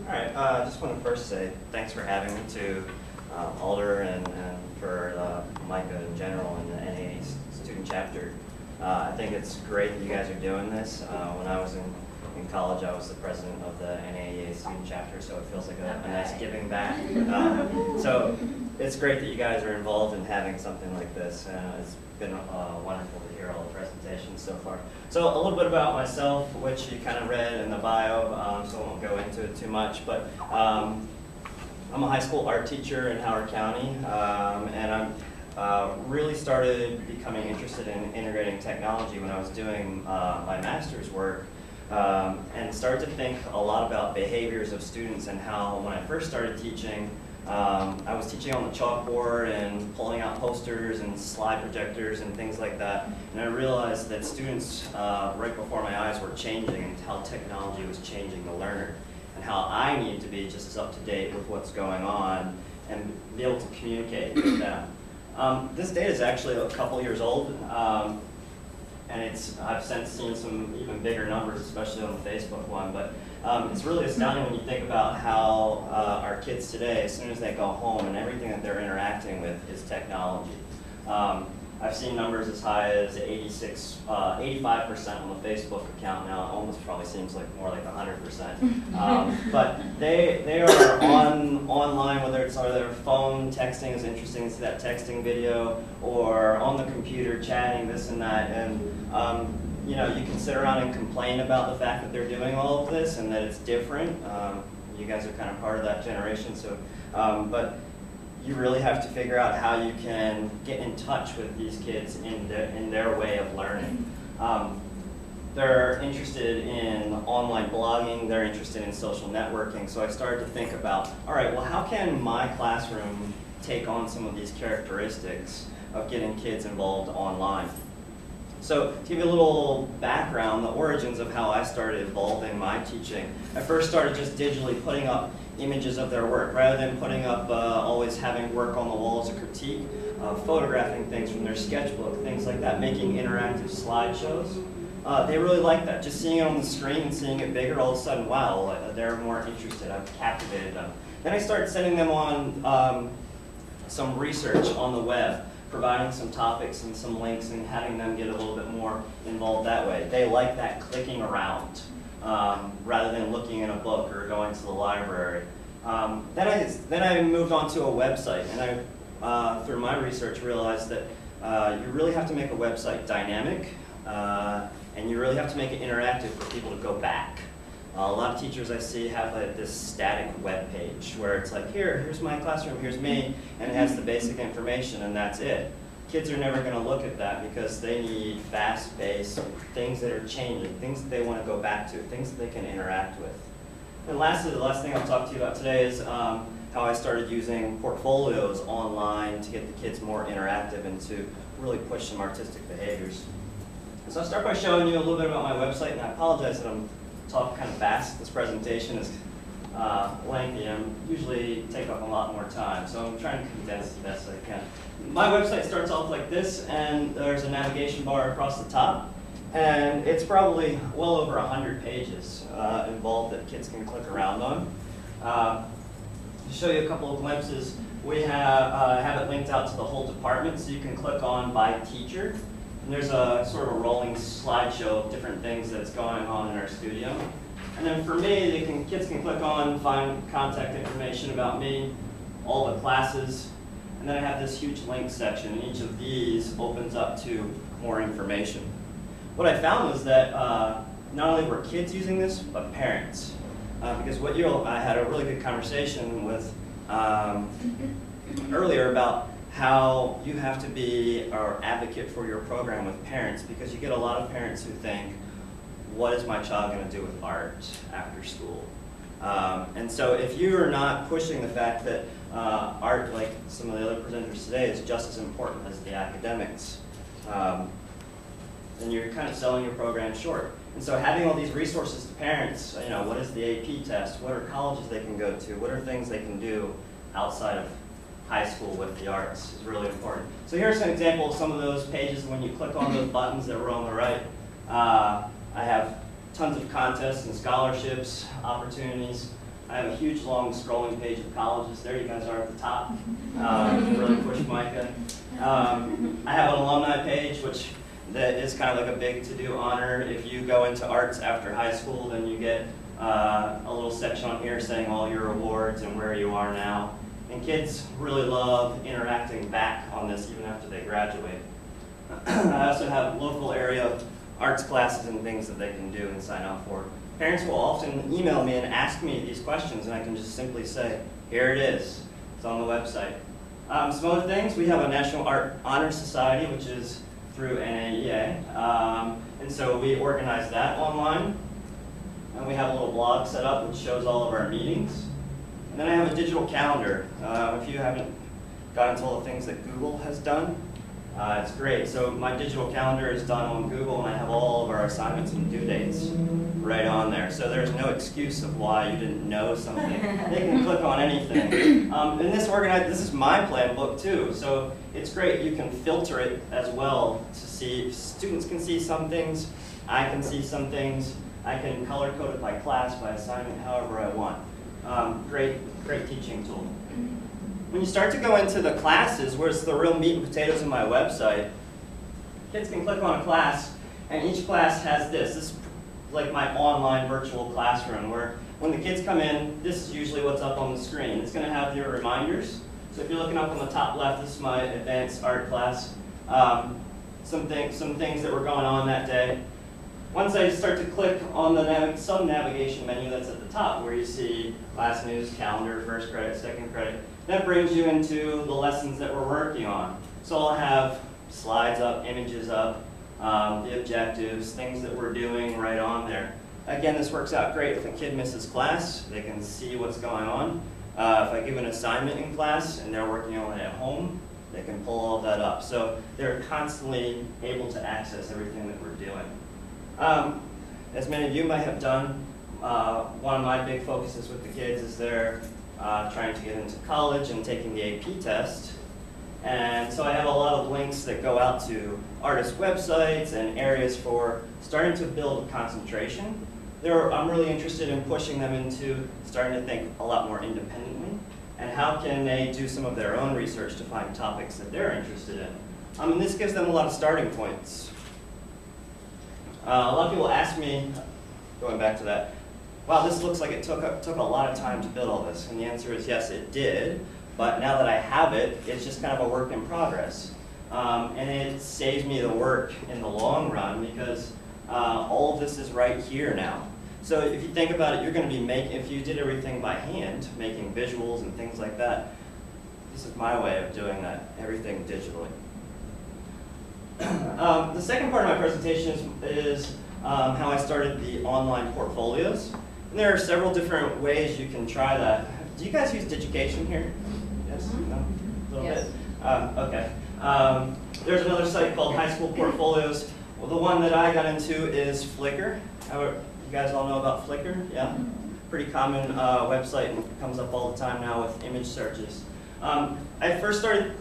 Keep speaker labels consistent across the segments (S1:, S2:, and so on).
S1: All right, I just want to first say thanks for having me to Alder and for MyICA in general and the NAEA student chapter. I think it's great that you guys are doing this. When I was in college, I was the president of the NAEA student chapter, so it feels like a nice giving back. So it's great that you guys are involved in having something like this. It's been wonderful to hear all the presentations so far. So a little bit about myself, which you kind of read in the bio, so I won't go into it too much. But I'm a high school art teacher in Howard County, and I'm really started becoming interested in integrating technology when I was doing my master's work, and started to think a lot about behaviors of students and how when I first started teaching, I was teaching on the chalkboard and pulling out posters and slide projectors and things like that. And I realized that students right before my eyes were changing and how technology was changing the learner and how I need to be just as up to date with what's going on and be able to communicate with them. This data is actually a couple years old, and I've since seen some even bigger numbers, especially on the Facebook one. But it's really astounding when you think about how our kids today, as soon as they go home, and everything that they're interacting with is technology. I've seen numbers as high as 85% on the Facebook account now. It almost probably seems like more like 100%. But they are online, whether it's on their phone, texting is interesting to see that texting video, or on the computer chatting this and that. And you know, you can sit around and complain about the fact that they're doing all of this and that it's different. You guys are kind of part of that generation, so but you really have to figure out how you can get in touch with these kids in their way of learning. They're interested in online blogging, they're interested in social networking, so I started to think about, all right, well, how can my classroom take on some of these characteristics of getting kids involved online? So to give you a little background, the origins of how I started evolving my teaching, I first started just digitally putting up images of their work, rather than putting up always having work on the wall as a critique, photographing things from their sketchbook, things like that, making interactive slideshows. They really like that. Just seeing it on the screen and seeing it bigger, all of a sudden, wow, they're more interested. I've captivated them. Then I started sending them on some research on the web, providing some topics and some links and having them get a little bit more involved that way. They like that clicking around rather than looking in a book or going to the library. Then I moved on to a website, and I, through my research, realized that you really have to make a website dynamic, and you really have to make it interactive for people to go back. A lot of teachers I see have this static web page where it's like, here's my classroom, here's me, and it has the basic information, and that's it. Kids are never going to look at that because they need fast-paced things that are changing, things that they want to go back to, things that they can interact with. And lastly, the last thing I'll talk to you about today is how I started using portfolios online to get the kids more interactive and to really push some artistic behaviors. So I'll start by showing you a little bit about my website, and I apologize that I'm talking kind of fast. This presentation is lengthy and usually take up a lot more time, so I'm trying to condense the best I can. My website starts off like this, and there's a navigation bar across the top, and it's probably well over 100 pages involved that kids can click around on. To show you a couple of glimpses, we have it linked out to the whole department, so you can click on by teacher. And there's a sort of a rolling slideshow of different things that's going on in our studio. And then for me, kids can click on, find contact information about me, all the classes, and then I have this huge link section, and each of these opens up to more information. What I found was that not only were kids using this, but parents. Because I had a really good conversation with earlier about how you have to be an advocate for your program with parents, because you get a lot of parents who think, what is my child going to do with art after school? And so if you are not pushing the fact that art, like some of the other presenters today, is just as important as the academics, then you're kind of selling your program short. And so having all these resources to parents, you know, what is the AP test? What are colleges they can go to? What are things they can do outside of high school with the arts is really important. So here's an example of some of those pages. When you click on those buttons that were on the right, I have tons of contests and scholarships, opportunities. I have a huge long scrolling page of colleges. There you guys are at the top. Really push MyICA. I have an alumni page, which that is kind of like a big to-do honor. If you go into arts after high school, then you get a little section on here saying all your awards and where you are now. And kids really love interacting back on this even after they graduate. I also have local area arts classes and things that they can do and sign up for. Parents will often email me and ask me these questions, and I can just simply say, here it is. It's on the website. Some other things, we have a National Art Honor Society, which is through NAEA. And so we organize that online. And we have a little blog set up which shows all of our meetings. And then I have a digital calendar. If you haven't gotten to all the things that Google has done, it's great. So my digital calendar is done on Google, and I have all of our assignments and due dates right on there. So there's no excuse of why you didn't know something. They can click on anything. And this is my plan book too. So it's great. You can filter it as well to see. Students can see some things. I can see some things. I can color code it by class, by assignment, however I want. Great teaching tool. When you start to go into the classes, where's the real meat and potatoes of my website, kids can click on a class, and each class has this. This is like my online virtual classroom, where when the kids come in, this is usually what's up on the screen. It's going to have your reminders. So if you're looking up on the top left, this is my advanced art class. Some things that were going on that day. Once I start to click on the some navigation menu that's at the top, where you see class news, calendar, first credit, second credit, that brings you into the lessons that we're working on. So I'll have slides up, images up, the objectives, things that we're doing right on there. Again, this works out great. If a kid misses class, they can see what's going on. If I give an assignment in class and they're working on it at home, they can pull all of that up. So they're constantly able to access everything that we're doing. As many of you might have done, one of my big focuses with the kids is they're trying to get into college and taking the AP test. And so I have a lot of links that go out to artist websites and areas for starting to build concentration. I'm really interested in pushing them into starting to think a lot more independently, and how can they do some of their own research to find topics that they're interested in. And this gives them a lot of starting points. A lot of people ask me, going back to that, wow, this looks like it took a lot of time to build all this. And the answer is yes, it did. But now that I have it, it's just kind of a work in progress. And it saves me the work in the long run, because all of this is right here now. So if you think about it, you're going to be if you did everything by hand, making visuals and things like that, this is my way of doing that, everything digitally. The second part of my presentation is how I started the online portfolios. And there are several different ways you can try that. Do you guys use EdYOUcation here? Yes? No? A little bit? Okay. There's another site called High School Portfolios. Well, the one that I got into is Flickr. You guys all know about Flickr? Yeah? Pretty common website, and comes up all the time now with image searches. I first started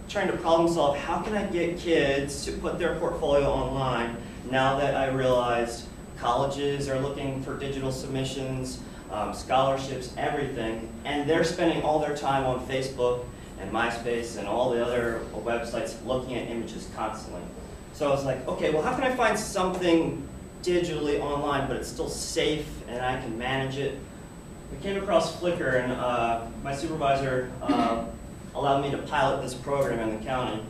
S1: trying to problem solve, how can I get kids to put their portfolio online now that I realized colleges are looking for digital submissions, scholarships, everything, and they're spending all their time on Facebook and MySpace and all the other websites looking at images constantly. So I was like, okay, well, how can I find something digitally online, but it's still safe and I can manage it? I came across Flickr, and my supervisor allowed me to pilot this program in the county.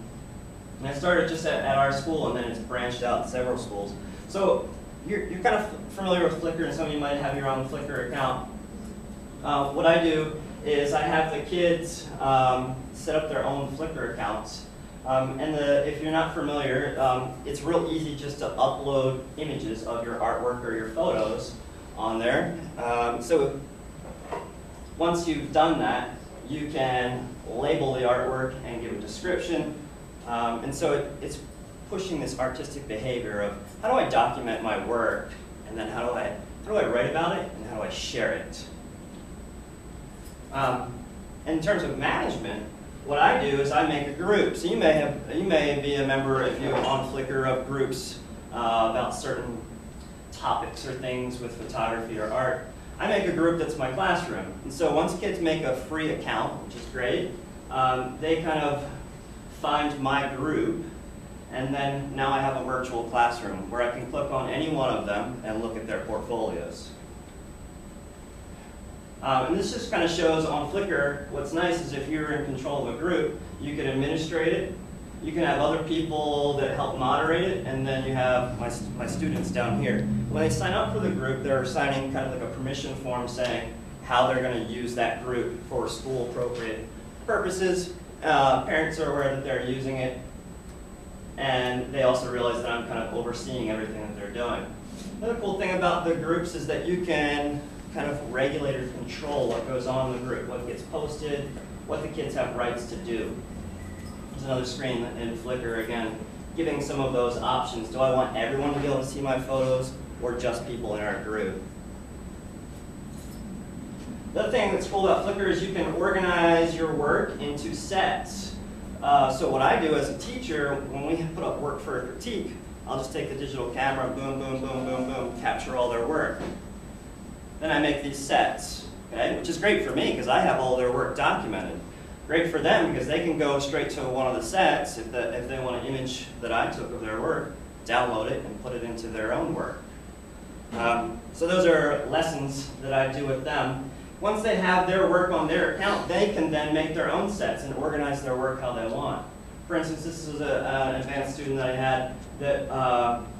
S1: And I started just at our school, and then it's branched out to several schools. So you're kind of familiar with Flickr, and some of you might have your own Flickr account. What I do is I have the kids set up their own Flickr accounts. If you're not familiar, it's real easy just to upload images of your artwork or your photos on there. So once you've done that, you can label the artwork and give a description. And so it's pushing this artistic behavior of, how do I document my work, and then how do I write about it, and how do I share it? In terms of management, what I do is I make a group. So you may be a member, if you're on Flickr, of groups about certain topics or things with photography or art. I make a group that's my classroom. And so once kids make a free account, which is great, they kind of find my group, and then now I have a virtual classroom where I can click on any one of them and look at their portfolios. And this just kind of shows on Flickr, what's nice is if you're in control of a group, you can administrate it, you can have other people that help moderate it, and then you have my students down here. When they sign up for the group, they're signing kind of like a permission form saying how they're going to use that group for school appropriate purposes. Parents are aware that they're using it, and they also realize that I'm kind of overseeing everything that they're doing. Another cool thing about the groups is that you can kind of regulate or control what goes on in the group, what gets posted, what the kids have rights to do. There's another screen in Flickr, again, giving some of those options. Do I want everyone to be able to see my photos, or just people in our group? The other thing that's cool about Flickr is you can organize your work into sets. So what I do as a teacher, when we put up work for a critique, I'll just take the digital camera, boom, boom, boom, boom, boom, capture all their work. Then I make these sets, okay? Which is great for me because I have all their work documented. Great for them because they can go straight to one of the sets if they want an image that I took of their work, download it and put it into their own work. So those are lessons that I do with them. Once they have their work on their account, they can then make their own sets and organize their work how they want. For instance, this is an advanced student that I had that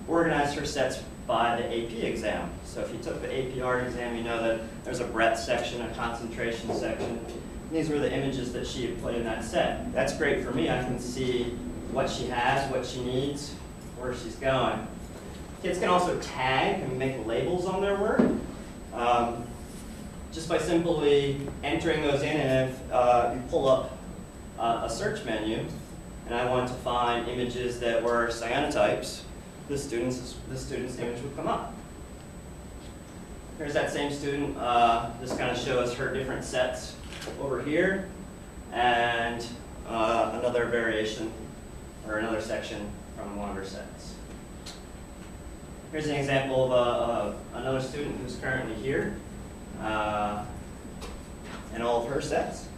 S1: organized her sets by the AP exam. So if you took the AP art exam, you know that there's a breadth section, a concentration section. These were the images that she had put in that set. That's great for me. I can see what she has, what she needs, where she's going. Kids can also tag and make labels on their work just by simply entering those in. And if you pull up a search menu, and I wanted to find images that were cyanotypes, the student's image would come up. Here's that same student. This kind of shows her different sets over here, and another variation, or another section from one of her sets. Here's an example of another student who's currently here, and all of her sets.